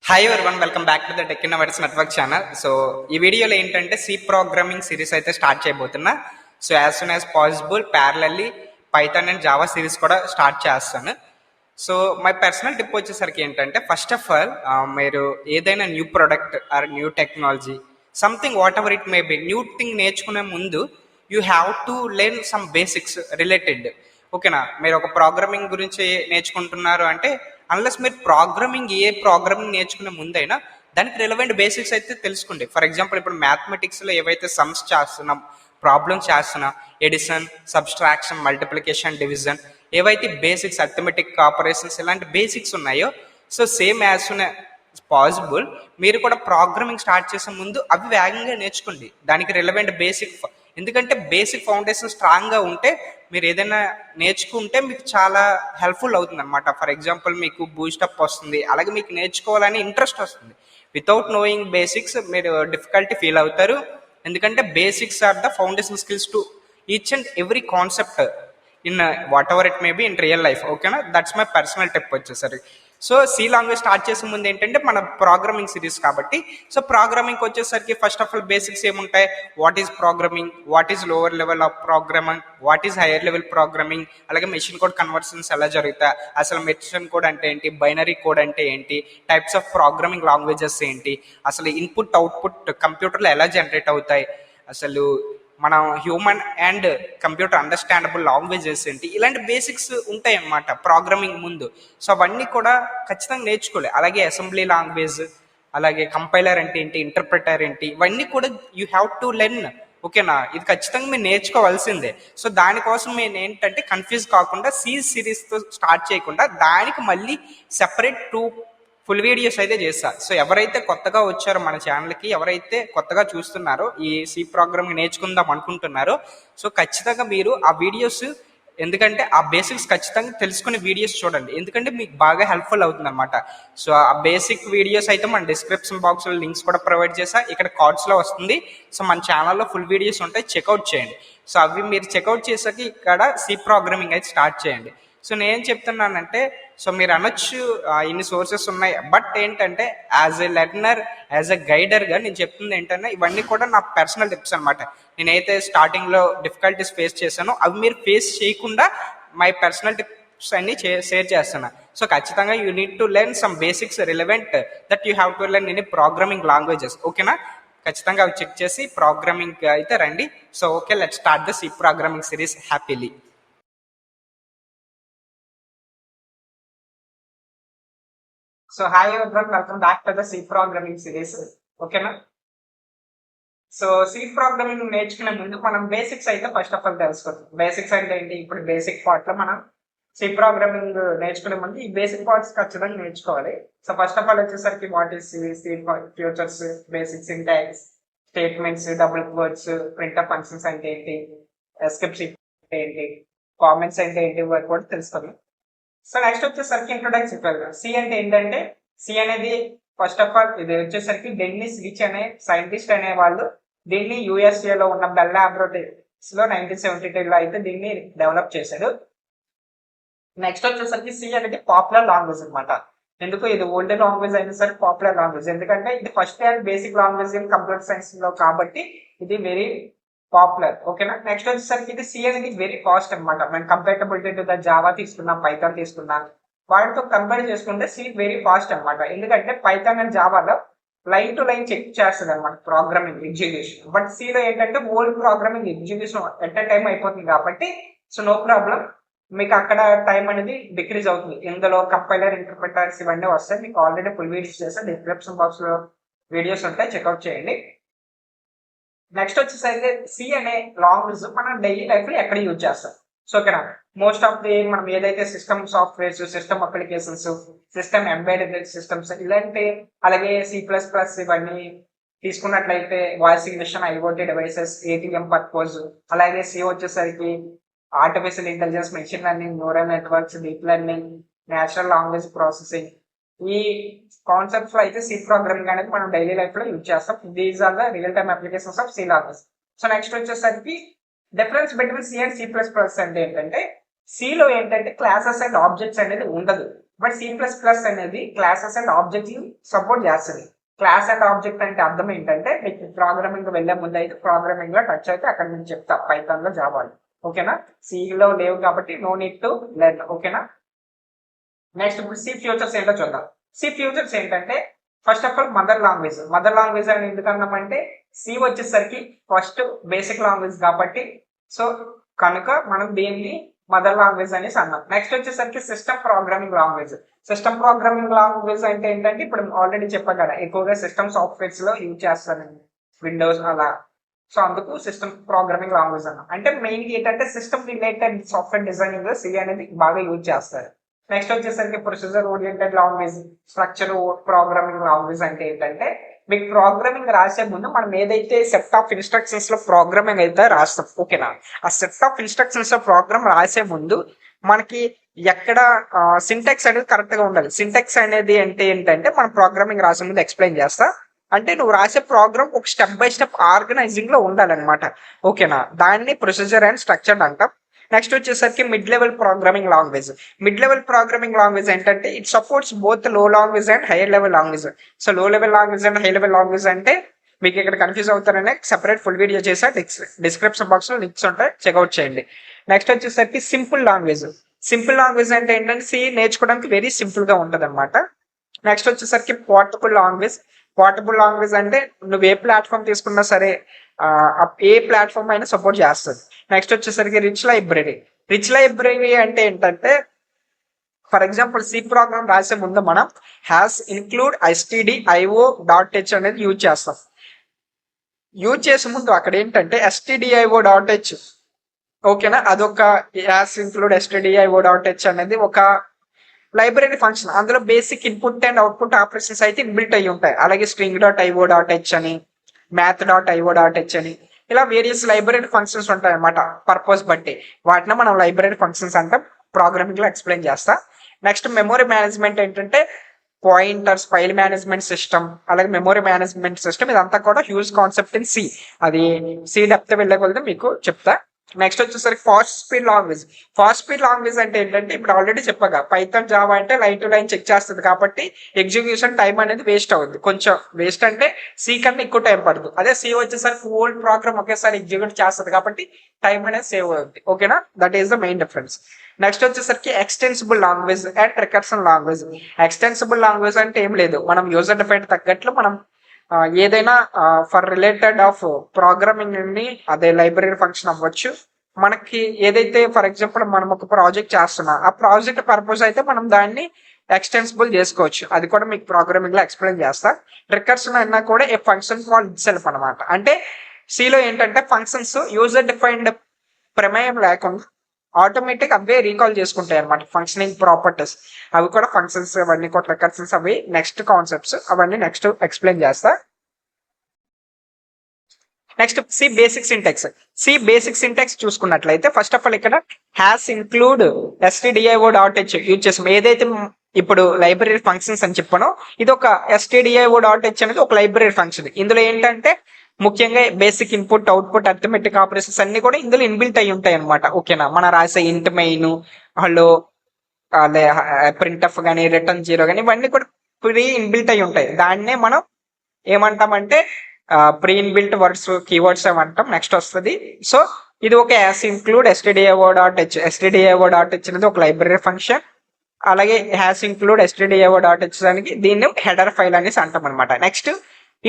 Hi everyone, welcome back to the tech innovators network channel. So ఈ వీడియోలో ఏంటంటే C programming series అయితే start చేయబోతున్నా. So as soon as possible parallelly Python and Java series కూడా start చేస్తాను. So my personal tip వచ్చేసరికి ఏంటంటే first of all మీరు ఏదైనా new product or new technology something whatever it may be new thing నేర్చుకునే ముందు you have to learn some basics related. ఓకేనా, మీరు ఒక ప్రోగ్రామింగ్ గురించి నేర్చుకుంటున్నారు అంటే అన్లెస్ మీరు ఏ ప్రోగ్రామింగ్ నేర్చుకునే ముందైనా దానికి రిలవెంట్ బేసిక్స్ అయితే తెలుసుకోండి. ఫర్ ఎగ్జాంపుల్ ఇప్పుడు మ్యాథమెటిక్స్లో ఏవైతే సమ్స్ చేస్తున్నాం, ప్రాబ్లమ్స్ చేస్తున్నా, ఎడిషన్, సబ్స్ట్రాక్షన్, మల్టిప్లికేషన్, డివిజన్, ఏవైతే బేసిక్స్ అథమెటిక్ ఆపరేషన్స్ ఇలాంటి బేసిక్స్ ఉన్నాయో, so same as soon possible మీరు కూడా ప్రోగ్రామింగ్ స్టార్ట్ చేసే ముందు అవి వేగంగా నేర్చుకోండి. దానికి రిలవెంట్ బేసిక్, ఎందుకంటే బేసిక్ ఫౌండేషన్ స్ట్రాంగ్గా ఉంటే మీరు ఏదైనా నేర్చుకుంటే మీకు చాలా హెల్ప్ఫుల్ అవుతుంది అనమాట. ఫర్ ఎగ్జాంపుల్ మీకు బూస్టప్ వస్తుంది, అలాగే మీకు నేర్చుకోవాలని ఇంట్రెస్ట్ వస్తుంది. వితౌట్ నోయింగ్ బేసిక్స్ మీరు డిఫికల్టీ ఫీల్ అవుతారు, ఎందుకంటే basics are the foundation skills to each and every concept in whatever it may be in real life. ఓకేనా, దట్స్ మై పర్సనల్ టిప్ వచ్చేసరికి. సో సి లాంగ్వేజ్ స్టార్ట్ చేసే ముందు ఏంటంటే మన programming series కాబట్టి, so programming వచ్చేసరికి first of all basics ఏముంటాయి, what is programming, what is lower level of programming, what is higher level programming, అలాగే మెషిన్ కోడ్ కన్వర్షన్స్ ఎలా జరుగుతాయి, అసలు మెషిన్ కోడ్ అంటే ఏంటి, బైనరీ కోడ్ అంటే ఏంటి, టైప్స్ ఆఫ్ ప్రోగ్రామింగ్ లాంగ్వేజెస్ ఏంటి, అసలు ఇన్పుట్ అవుట్పుట్ కంప్యూటర్లో ఎలా జనరేట్ అవుతాయి, అసలు మనం human and computer understandable languages ఏంటి, ఇలాంటి బేసిక్స్ ఉంటాయి అన్నమాట ప్రోగ్రామింగ్ ముందు. సో అవన్నీ కూడా ఖచ్చితంగా నేర్చుకోవాలి. అలాగే అసెంబ్లీ లాంగ్వేజ్, అలాగే కంపైలర్ అంటే ఏంటి, ఇంటర్ప్రిటర్ ఏంటి, ఇవన్నీ కూడా యూ హ్యావ్ టు లెర్న్. ఓకేనా, ఇది ఖచ్చితంగా మీరు నేర్చుకోవాల్సిందే. సో దానికోసం నేను ఏంటంటే కన్ఫ్యూజ్ కాకుండా సి సిరీస్తో స్టార్ట్ చేయకుండా దానికి మళ్ళీ సెపరేట్ ఫుల్ వీడియోస్ అయితే చేస్తా. సో ఎవరైతే కొత్తగా వచ్చారో మన ఛానల్కి, ఎవరైతే కొత్తగా చూస్తున్నారో ఈ సి ప్రోగ్రామింగ్ నేర్చుకుందాం అనుకుంటున్నారో, సో ఖచ్చితంగా మీరు ఆ వీడియోస్, ఎందుకంటే ఆ బేసిక్స్ ఖచ్చితంగా తెలుసుకునే వీడియోస్ చూడండి, ఎందుకంటే మీకు బాగా హెల్ప్ఫుల్ అవుతుంది అనమాట. సో ఆ బేసిక్ వీడియోస్ అయితే మన డిస్క్రిప్షన్ బాక్స్లో లింక్స్ కూడా ప్రొవైడ్ చేసా, ఇక్కడ కార్డ్స్లో వస్తుంది. సో మన ఛానల్లో ఫుల్ వీడియోస్ ఉంటాయి, చెక్అవుట్ చేయండి. సో అవి మీరు చెక్అవుట్ చేసాక ఇక్కడ సి ప్రోగ్రామింగ్ అయితే స్టార్ట్ చేయండి. సో నేను చెప్తున్నానంటే, సో మీరు అనొచ్చు ఇన్ని సోర్సెస్ ఉన్నాయి, బట్ ఏంటంటే as a learner, as a గైడర్గా నేను చెప్తుంది ఏంటంటే ఇవన్నీ కూడా నా పర్సనల్ టిప్స్ అనమాట. నేనైతే స్టార్టింగ్లో డిఫికల్టీస్ ఫేస్ చేశానో అవి మీరు ఫేస్ చేయకుండా మై పర్సనల్ టిప్స్ అన్ని షేర్ చేస్తున్నా. సో ఖచ్చితంగా you need to learn some basics relevant that you have to learn in programming languages. ఓకేనా, ఖచ్చితంగా అవి చెక్ చేసి ప్రోగ్రామింగ్ అయితే రండి. So okay, let start the C programming series happily. So hi everyone, welcome back to the C programming series. ఓకేనా, so C programming నేర్చుకునే ముందు మనం బేసిక్స్ అయితే ఫస్ట్ ఆఫ్ ఆల్ తెలుసుకోవాలి. బేసిక్స్ అంటే ఏంటి, ఇప్పుడు బేసిక్ పార్ట్ లో మనం సి ప్రోగ్రామింగ్ నేర్చుకునే ముందు ఈ బేసిక్ పార్ట్స్ ఖచ్చితంగా నేర్చుకోవాలి. సో ఫస్ట్ ఆఫ్ ఆల్ వచ్చేసరికి what is C futures, basic syntax, statements, double quotes, printer functions అంటే ఏంటి, ఎస్కేప్ అంటే ఏంటి, కామెంట్స్ అంటే ఏంటి, ఇవి కూడా తెలుసుకోవాలి. సో నెక్స్ట్ వచ్చేసరికి ఇంట్రొడక్షన్ వెళ్దాం. సి అంటే ఏంటంటే, సి అనేది ఫస్ట్ ఆఫ్ ఆల్ ఇది వచ్చేసరికి డెన్నిస్ రిచ్ అనే సైంటిస్ట్ అనే వాళ్ళు దీన్ని యూఎస్ఏలో ఉన్న బెల్ లాబొరేటరీస్ లో 1972 లో అయితే దీన్ని డెవలప్ చేశాడు. నెక్స్ట్ వచ్చేసరికి సి అనేది పాపులర్ లాంగ్వేజ్ అనమాట. ఎందుకు ఇది ఓల్డ్ లాంగ్వేజ్ అయినా సరే పాపులర్ లాంగ్వేజ్, ఎందుకంటే ఇది first and basic language in computer science లో కాబట్టి ఇది వెరీ పాపులర్. ఓకేనా, నెక్స్ట్ వచ్చేసరికి ఇది సి అనేది వెరీ ఫాస్ట్ అనమాట. మనం కంపేటబిలిటీ టు ద జావా తీసుకున్నాం, పైథాన్ తీసుకున్నాం, వాటితో కంపేర్ చేసుకుంటే సి వెరీ ఫాస్ట్ అనమాట. ఎందుకంటే పైథాన్ అండ్ జావాలో లైన్ టు లైన్ చెక్ చేస్తుంది అనమాట ప్రోగ్రామింగ్ ఎగ్జిక్యూషన్, బట్ సిలో ఏంటంటే whole programming execution at a time అయిపోతుంది కాబట్టి సో నో ప్రాబ్లం, మీకు అక్కడ టైం అనేది డిక్రీజ్ అవుతుంది. ఇందులో కంపైలర్, ఇంటర్ప్రిటర్స్ ఇవన్నీ వస్తాయి. మీకు ఆల్రెడీ ఫుల్ వీడియోస్ చేస్తే డిస్క్రిప్షన్ బాక్స్ లో వీడియోస్ ఉంటాయి, చెక్అవుట్ చేయండి. నెక్స్ట్ వచ్చేసరికి సి అనే లాంగ్వేజ్ మనం డైలీ లైఫ్ లో ఎక్కడ యూజ్ చేస్తాం. సో ఇక్కడ మోస్ట్ ఆఫ్ ది మనం ఏదైతే system softwares, system applications, system embedded systems ఇలాంటి, అలాగే C++ ఇవన్నీ తీసుకున్నట్లయితే voicing machine, IoT devices, ATM purpose, అలాగే సి వచ్చేసరికి artificial intelligence, machine learning, neural networks, deep learning, natural language processing, ఈ కాన్సెప్ట్స్ లో అయితే సి ప్రోగ్రామింగ్ అనేది మనం డైలీ లైఫ్ లో యూజ్ చేస్తాం. These are the real time applications of C language. So next వచ్చేసరికి difference between C and C++ అంటే ఏంటంటే, సిలో ఏంటంటే క్లాసెస్ అండ్ ఆబ్జెక్ట్స్ అనేది ఉండదు. బట్ C++ అనేది క్లాసెస్ అండ్ ఆబ్జెక్ట్ సపోర్ట్ చేస్తుంది. క్లాస్ అండ్ ఆబ్జెక్ట్ అంటే అర్థం ఏంటంటే మీకు ప్రోగ్రామింగ్ వెళ్లే ముందు అయితే ప్రోగ్రామింగ్ లో టచ్ అయితే అక్కడ నుంచి చెప్తా పైథాన్ లో జావాలో. ఓకేనా, సిలో లేవు కాబట్టి నో నీడ్ టు లెర్న్. ఓకేనా, నెక్స్ట్ ఇప్పుడు సి ఫ్యూచర్స్ ఏంటో చూద్దాం. సి ఫ్యూచర్స్ ఏంటంటే first of all mother language. Mother language అని ఎందుకన్నామంటే సి వచ్చేసరికి ఫస్ట్ బేసిక్ లాంగ్వేజ్ కాబట్టి, సో కనుక మనం దీన్ని మదర్ లాంగ్వేజ్ అనేసి అన్నాం. నెక్స్ట్ వచ్చేసరికి system programming language. System programming language అంటే ఏంటంటే ఇప్పుడు ఆల్రెడీ చెప్పాను కదా, ఎక్కువగా సిస్టమ్ సాఫ్ట్వేర్స్ లో యూజ్ చేస్తాను, విండోస్ అలా. సో అందుకు సిస్టమ్ ప్రోగ్రామింగ్ లాంగ్వేజ్ అన్నాం. అంటే మెయిన్ ఏంటంటే సిస్టమ్ రిలేటెడ్ సాఫ్ట్వేర్ డిజైనింగ్ లో సి అనేది బాగా యూజ్ చేస్తారు. నెక్స్ట్ వచ్చేసరికి procedure oriented language, structure programming language అంటే ఏంటంటే మీకు ప్రోగ్రామింగ్ రాసే ముందు మనం ఏదైతే సెట్ ఆఫ్ ఇన్స్ట్రక్షన్స్ లో ప్రోగ్రామింగ్ అయితే రాస్తాం. ఓకేనా, ఆ సెట్ ఆఫ్ ఇన్స్ట్రక్షన్స్ లో ప్రోగ్రామ్ రాసే ముందు మనకి ఎక్కడ సింటాక్స్ అనేది కరెక్ట్ గా ఉండాలి. సింటాక్స్ అనేది అంటే ఏంటంటే మనం ప్రోగ్రామింగ్ రాసే ముందు ఎక్స్ప్లెయిన్ చేస్తా. అంటే నువ్వు రాసే ప్రోగ్రామ్ ఒక స్టెప్ బై స్టెప్ ఆర్గనైజింగ్ లో ఉండాలన్నమాట. ఓకేనా, దాన్ని ప్రొసీజర్ అండ్ స్ట్రక్చర్ అంటాం. నెక్స్ట్ వచ్చేసరికి mid level programming language. Mid level programming language ఏంటంటే it supports both low language and higher level language. So low level language and high level language అంటే మీకు ఇక్కడ కన్ఫ్యూజ్ అవుతారనే సెపరేట్ ఫుల్ వీడియో చేసా, description box లో links ఉంటాయి, check out చేయండి. Next వచ్చేసరికి సింపుల్ లాంగ్వేజ్. సింపుల్ లాంగ్వేజ్ అంటే ఏంటంటే సి నేర్చుకోవడానికి వెరీ సింపుల్ గా ఉంటది అనమాట. నెక్స్ట్ వచ్చేసరికి పోర్టబుల్ లాంగ్వేజ్. పోర్టబుల్ లాంగ్వేజ్ అంటే నువ్వు ఏ ప్లాట్ఫామ్ తీసుకున్నా సరే ఏ ప్లాట్ఫామ్ అయినా సపోర్ట్ చేస్తుంది. నెక్స్ట్ వచ్చేసరికి రిచ్ లైబ్రరీ. రిచ్ లైబ్రరీ అంటే ఏంటంటే ఫర్ ఎగ్జాంపుల్ సి ప్రోగ్రామ్ రాసే ముందు మనం హ్యాస్ ఇన్క్లూడ్ stdio.h అనేది యూజ్ చేస్తాం. యూజ్ చేసే ముందు అక్కడ ఏంటంటే stdio.h, ఓకేనా, అదొక హ్యాస్ ఇన్క్లూడ్ stdio.h అనేది ఒక లైబ్రరీ ఫంక్షన్. అందులో basic input and output operations అయితే ఇన్బిల్ట్ అయ్యి ఉంటాయి. అలాగే string.io.h అని, math.io.h అని ఇలా వేరియస్ లైబ్రరీ ఫంక్షన్స్ ఉంటాయి అన్నమాట పర్పస్ బట్టి. వాటిని మనం లైబ్రరీ ఫంక్షన్స్ అంటాం. ప్రోగ్రామింగ్ లో ఎక్స్ప్లెయిన్ చేస్తా. నెక్స్ట్ మెమొరీ మేనేజ్మెంట్ ఏంటంటే పాయింటర్స్, ఫైల్ మేనేజ్మెంట్ సిస్టమ్, అలాగే మెమొరీ మేనేజ్మెంట్ సిస్టమ్, ఇదంతా కూడా హ్యూజ్ కాన్సెప్ట్ ఇన్ సి. అది సి డెప్త్ వెళ్ళే కొలది మీకు చెప్తా. నెక్స్ట్ వచ్చేసరికి fast speed language. Fast speed language అంటే ఏంటంటే ఇప్పుడు ఆల్రెడీ చెప్పగా పైథాన్ జావా అంటే లైన్ టు లైన్ చెక్ చేస్తుంది కాబట్టి ఎగ్జిక్యూషన్ టైం అనేది వేస్ట్ అవుతుంది. కొంచెం వేస్ట్ అంటే సి కన్నా ఎక్కువ టైం పడుతుంది. అదే సి వచ్చేసరికి ఓల్డ్ ప్రోగ్రామ్ ఒకేసారి ఎగ్జిక్యూట్ చేస్తుంది కాబట్టి టైం అనేది సేవ్ అవుతుంది. ఓకేనా, that is the main difference. Next వచ్చేసరికి extensible language and recursion language. Extensible language అంటే ఏం లేదు, మనం యూజర్ డిఫైన్ తగ్గట్లు మనం ఏదైనా ఫర్ రిలేటెడ్ ఆఫ్ ప్రోగ్రామింగ్ ని, అదే లైబ్రరీ ఫంక్షన్ అవ్వచ్చు, మనకి ఏదైతే ఫర్ ఎగ్జాంపుల్ మనం ఒక ప్రాజెక్ట్ చేస్తున్నాం, ఆ ప్రాజెక్ట్ పర్పస్ అయితే మనం దాన్ని ఎక్స్టెన్సిబుల్ చేసుకోవచ్చు. అది కూడా మీకు ప్రోగ్రామింగ్ లో ఎక్స్ప్లెయిన్ చేస్తా. రికర్షన్ అన్నా కూడా ఏ ఫంక్షన్ కాల్ ఇట్ సెల్ఫ్ అనమాట. అంటే సిలో ఏంటంటే ఫంక్షన్స్ యూజర్ డిఫైన్డ్ ప్రమేయం లేకుండా ఆటోమేటిక్ అవే రీకాల్ చేసుకుంటాయి అనమాట. ఫంక్షనింగ్ ప్రాపర్టీస్ అవి కూడా ఫంక్షన్స్, అవన్నీ కూడా రికర్షన్స్, అవి నెక్స్ట్ కాన్సెప్ట్స్, అవన్నీ నెక్స్ట్ ఎక్స్ప్లెయిన్ చేస్తా. Next C basic syntax. C basic syntax చూసుకున్నట్లయితే ఫస్ట్ ఆఫ్ ఆల్ ఇక్కడ హ్యాస్ ఇన్క్లూడ్ stdio.h యూజ్ చేసాం. ఏదైతే ఇప్పుడు లైబ్రరీ ఫంక్షన్స్ అని చెప్పానో ఇది ఒక stdio.h అనేది ఒక లైబ్రరీ ఫంక్షన్. ఇందులో ఏంటంటే ముఖ్యంగా basic input, output, arithmetic operations అన్ని కూడా ఇందులో ఇన్బిల్ట్ అయి ఉంటాయి అనమాట. ఓకేనా, మన రాసే ఇంట్ మెయిన్, హలో, ప్రింట్ ఎఫ్ కానీ, రిటర్న్ జీరో కానీ ఇవన్నీ కూడా ప్రీ ఇన్బిల్ట్ అయి ఉంటాయి. దాన్నే మనం ఏమంటామంటే ప్రీ ఇన్బిల్ట్ వర్డ్స్, కీవర్డ్స్ ఏమంటాం. నెక్స్ట్ వస్తుంది. సో ఇది ఒక యాస్ ఇన్క్లూడ్ stdio.h. stdio.h అనేది ఒక లైబ్రరీ ఫంక్షన్. అలాగే హ్యాస్ ఇన్క్లూడ్ stdio.h దానికి దీన్ని హెడర్ ఫైల్ అనేసి అంటాం అనమాట. నెక్స్ట్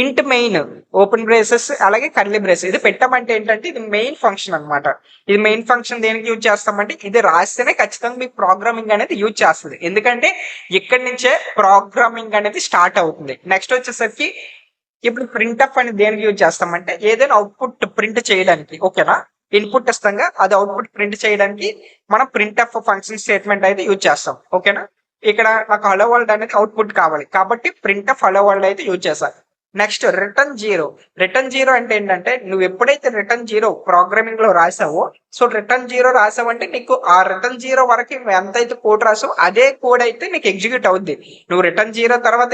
ఇంట్ మెయిన్, ఓపెన్ బ్రేసెస్, అలాగే కర్లీ బ్రేస్. ఇది పెట్టామంటే ఏంటంటే ఇది మెయిన్ ఫంక్షన్ అనమాట. ఇది మెయిన్ ఫంక్షన్ దేనికి యూజ్ చేస్తామంటే ఇది రాస్తేనే ఖచ్చితంగా మీకు ప్రోగ్రామింగ్ అనేది యూజ్ చేస్తుంది. ఎందుకంటే ఇక్కడి నుంచే ప్రోగ్రామింగ్ అనేది స్టార్ట్ అవుతుంది. నెక్స్ట్ వచ్చేసరికి ఇప్పుడు ప్రింట్ అప్ అని దేనికి యూజ్ చేస్తామంటే ఏదైనా అవుట్పుట్ ప్రింట్ చేయడానికి. ఓకేనా, ఇన్పుట్ ఇస్తాంగా అది అవుట్పుట్ ప్రింట్ చేయడానికి మనం ప్రింట్ అప్ ఫంక్షన్ స్టేట్మెంట్ అయితే యూజ్ చేస్తాం. ఓకేనా, ఇక్కడ నాకు హలో వరల్డ్ అనేది అవుట్పుట్ కావాలి కాబట్టి ప్రింట్ అప్ హలో వరల్డ్ అయితే యూజ్ చేస్తాను. Next return zero. Return zero అంటే ఏంటంటే నువ్వు ఎప్పుడైతే రిటర్న్ జీరో ప్రోగ్రామింగ్ లో రాసావో, సో రిటర్న్ జీరో రాసావంటే నీకు ఆ రిటర్న్ జీరో వరకు ఎంతైతే కోడ్ రాసావో అదే కోడ్ అయితే నీకు ఎగ్జిక్యూట్ అవుద్ది. నువ్వు రిటర్న్ జీరో తర్వాత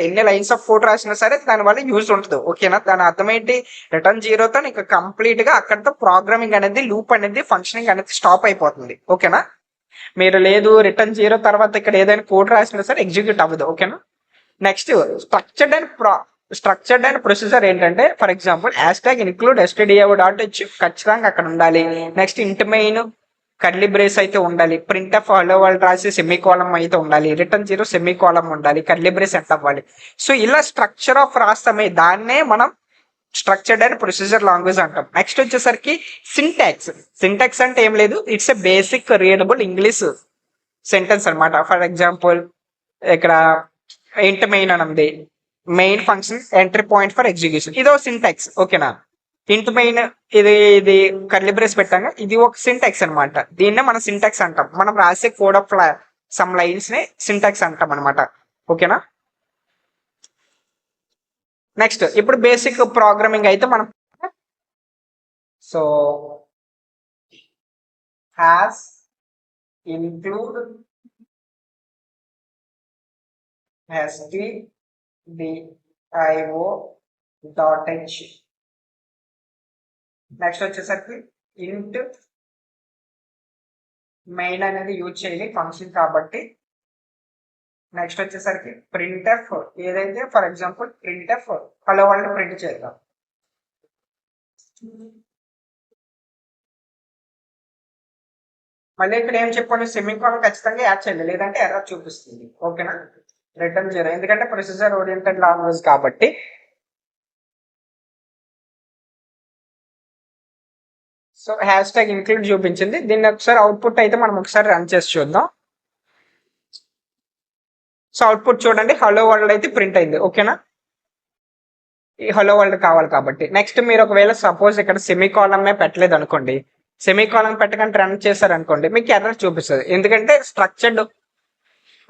ఎన్ని లైన్స్ ఆఫ్ కోడ్ రాసినా సరే దాని వల్ల యూజ్ ఉంటుంది. ఓకేనా, దాని అర్థం ఏంటి, రిటర్న్ జీరోతో నీకు కంప్లీట్ గా అక్కడితో ప్రోగ్రామింగ్ అనేది, లూప్ అనేది, ఫంక్షనింగ్ అనేది స్టాప్ అయిపోతుంది. ఓకేనా, మీరు లేదు రిటర్న్ 0 తర్వాత ఇక్కడ ఏదైనా కోడ్ రాసినా సరే ఎగ్జిక్యూట్ అవ్వదు. ఓకేనా. నెక్స్ట్ స్ట్రక్చర్డ్ అండ్ ప్రొసీజర్ ఏంటంటే, for example hash tag include stdio.h ఖచ్చితంగా అక్కడ ఉండాలి. నెక్స్ట్ ఇంట్ మెయిన్ కర్లీ బ్రేస్ అయితే ఉండాలి. ప్రింట్ ఆఫ్ హలో వరల్డ్ రాసి సెమీ కాలం అయితే ఉండాలి. రిటర్న్ 0 సెమీ కాలం ఉండాలి. కర్లీ బ్రేస్ ఎంత అవ్వాలి. సో ఇలా స్ట్రక్చర్ ఆఫ్ రాస్తామే, దాన్నే మనం స్ట్రక్చర్డ్ అండ్ ప్రొసీజర్ లాంగ్వేజ్ అంటాం. నెక్స్ట్ వచ్చేసరికి సింటాక్స్ అంటే ఏం లేదు, it's a basic readable English sentence అనమాట. ఫర్ ఎగ్జాంపుల్ ఇక్కడ ఇంట్ మెయిన్ అని ఉంది, main function entry point for execution, ఇదో సింటాక్స్. ఓకేనా. ఇంట్ మెయిన్ ఇది కర్లీ బ్రేస్ పెట్టాక ఇది ఒక సింటాక్స్ అనమాట. దీన్నే మనం సింటాక్స్ అంటాం. మనం రాసే కోడ్ ఆఫ్ సమ్ లైన్స్ ని సింటాక్స్ అంటాం అనమాట. ఓకేనా. నెక్స్ట్ ఇప్పుడు బేసిక్ ప్రోగ్రామింగ్ అయితే మనం so has include stdio.h. Next వచ్చేసరికి ఇంట్ మెయిన్ అనేది యూజ్ చేయాలి ఫంక్షన్ కాబట్టి. నెక్స్ట్ వచ్చేసరికి ప్రింట్ఎఫ్, ఏదైతే for example printf hello world print చేద్దాం. మళ్ళీ ఇక్కడ ఏం చెప్పండి, సెమీకోలన్ ఖచ్చితంగా యాడ్ చేయాలి, లేదంటే ఎర్రర్ చూపిస్తుంది. ఓకేనా. రిటర్న్ 0 ఎందుకంటే ప్రొసీజర్ ఓరియంటెడ్ లాంగ్వేజ్ కాబట్టి. సో హ్యాష్ ట్యాగ్ ఇంక్లూడ్ చూపించింది. దీన్ని ఒకసారి అవుట్పుట్ అయితే మనం ఒకసారి రన్ చేసి చూద్దాం. సో అవుట్పుట్ చూడండి, హలో వరల్డ్ అయితే ప్రింట్ అయింది. ఓకేనా. ఈ హలో వరల్డ్ కావాలి కాబట్టి. నెక్స్ట్ మీరు ఒకవేళ సపోజ్ ఇక్కడ సెమీ కాలమే పెట్టలేదు అనుకోండి, సెమీ కాలం పెట్టకుండా రన్ చేశారనుకోండి, మీకు ఎర్రర్ చూపిస్తుంది. ఎందుకంటే structured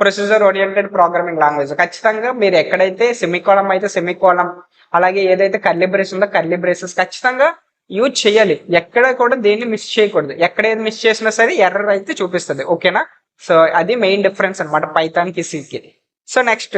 procedure oriented programming language ఖచ్చితంగా మీరు ఎక్కడైతే సెమీ కాలం అయితే సెమీ కాలం, అలాగే ఏదైతే కర్లీ బ్రేస్ ఉందో కర్లీ బ్రేసెస్ ఖచ్చితంగా యూజ్ చేయాలి. ఎక్కడ కూడా దేన్ని మిస్ చేయకూడదు. ఎక్కడ ఏది మిస్ చేసినా సరే ఎర్రర్ అయితే చూపిస్తుంది. ఓకేనా. సో అది మెయిన్ డిఫరెన్స్ అనమాట పైథాన్ కి, సి కి. So next